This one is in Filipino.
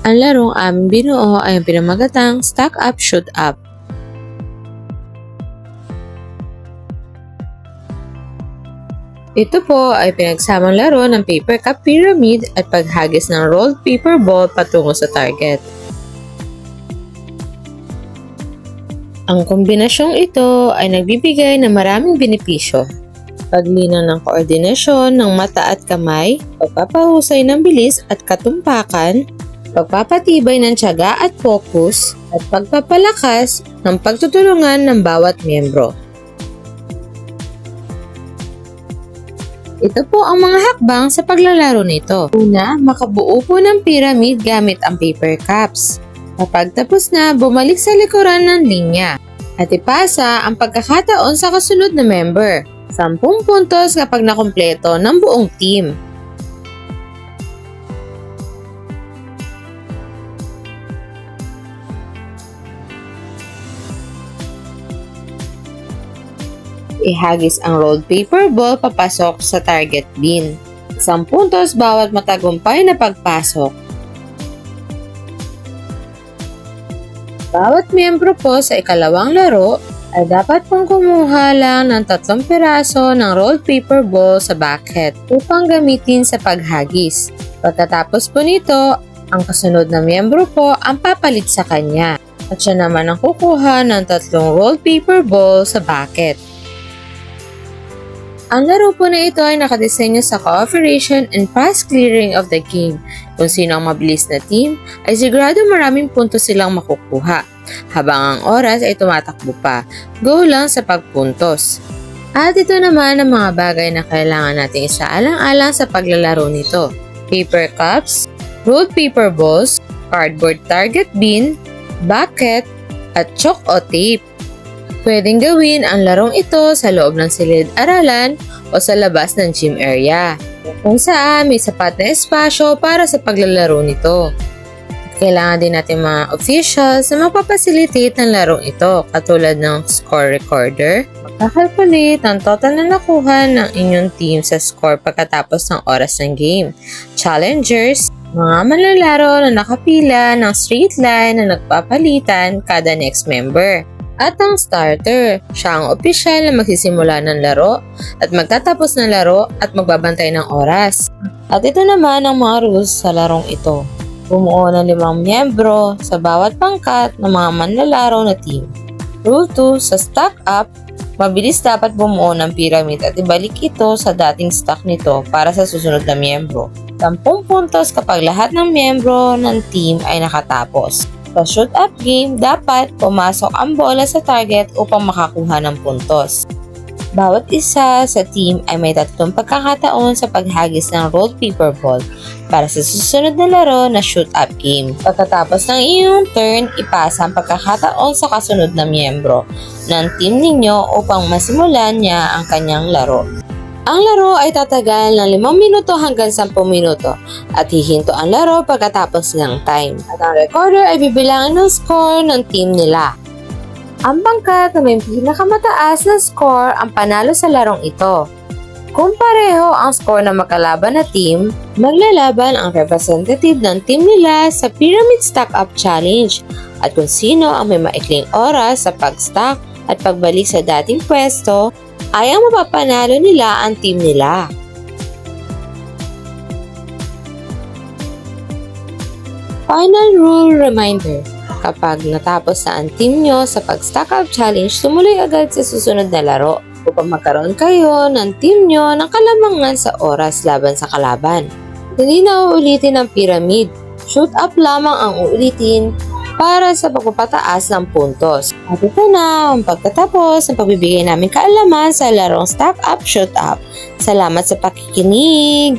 Ang larong aming binuo ay ang pinamagatang Stack Up Shoot Up. Ito po ay pinagsamang laro ng paper cup pyramid at paghagis ng rolled paper ball patungo sa target. Ang kombinasyong ito ay nagbibigay ng maraming benepisyo. Paglinaw ng koordinasyon ng mata at kamay, pagpapahusay ng bilis at katumpakan, pagpapatibay ng tiyaga at focus, at pagpapalakas ng pagtutulungan ng bawat miyembro. Ito po ang mga hakbang sa paglalaro nito. Una, makabuo po ng pyramid gamit ang paper cups. Kapag tapos na, bumalik sa likuran ng linya at ipasa ang pagkakataon sa kasunod na member. 10 puntos kapag nakumpleto ng buong team. Ihagis ang rolled paper ball papasok sa target bin. 10 puntos bawat matagumpay na pagpasok. Bawat miyembro po sa ikalawang laro ay dapat pong kumuha lang ng 3 piraso ng rolled paper ball sa bucket upang gamitin sa paghagis. Pagkatapos po nito, ang kasunod na miyembro po ang papalit sa kanya at siya naman ang kukuha ng 3 rolled paper ball sa bucket. Ang laro po na ito ay nakadesenyo sa cooperation and fast clearing of the game. Kung sino ang mabilis na team, ay sigurado maraming puntos silang makukuha, habang ang oras ay tumatakbo pa. Go lang sa pagpuntos. At ito naman ang mga bagay na kailangan natin isaalang-alang sa paglalaro nito. Paper cups, rolled paper balls, cardboard target bin, bucket, at chalk o tape. Pwedeng gawin ang larong ito sa loob ng silid-aralan o sa labas ng gym area, kung saan may sapat na espasyo para sa paglalaro nito. Kailangan din natin mga officials na magpapasilitate ng larong ito, katulad ng score recorder, magkakalculate ang total na nakuha ng inyong team sa score pagkatapos ng oras ng game, challengers, mga manlalaro na nakapila ng straight line na nagpapalitan kada next member. At ang starter, siya ang opisyal na magsisimula ng laro at magtatapos ng laro at magbabantay ng oras. At ito naman ang mga rules sa larong ito. Bumuo ng 5 miyembro sa bawat pangkat ng mga manlalaro na team. Rule 2, sa stack up, mabilis dapat bumuo ng pyramid at ibalik ito sa dating stack nito para sa susunod na miyembro. 10 puntos kapag lahat ng miyembro ng team ay nakatapos. Sa shoot-up game, dapat pumasok ang bola sa target upang makakuha ng puntos. Bawat isa sa team ay may 3 pagkakataon sa paghagis ng rolled paper ball para sa susunod na laro na shoot-up game. Pagkatapos ng iyong turn, ipasa ang pagkakataon sa kasunod na miyembro ng team ninyo upang masimulan niya ang kanyang laro. Ang laro ay tatagal ng 5 minuto hanggang 10 minuto at hihinto ang laro pagkatapos ng time. At ang recorder ay bibilangin ng score ng team nila. Ang bangkat na may pinakamataas na score ang panalo sa larong ito. Kung pareho ang score ng makalaban na team, maglalaban ang representative ng team nila sa Pyramid Stack Up Challenge at kung sino ang may maikling oras sa pag-stack at pagbalik sa dating pwesto, ay ang mapapanalo nila ang team nila. Final rule reminder. Kapag natapos na ang team nyo sa pag-stack up challenge, tumuloy agad sa susunod na laro upang magkaroon kayo ng team nyo ng kalamangan sa oras laban sa kalaban. Hindi na uulitin ang pyramid. Shoot up lamang ang uulitin para sa pagpapataas ng puntos. At ito na ang pagtatapos ng pagbibigay namin kaalaman sa larong Stack Up Shoot Up. Salamat sa pakikinig!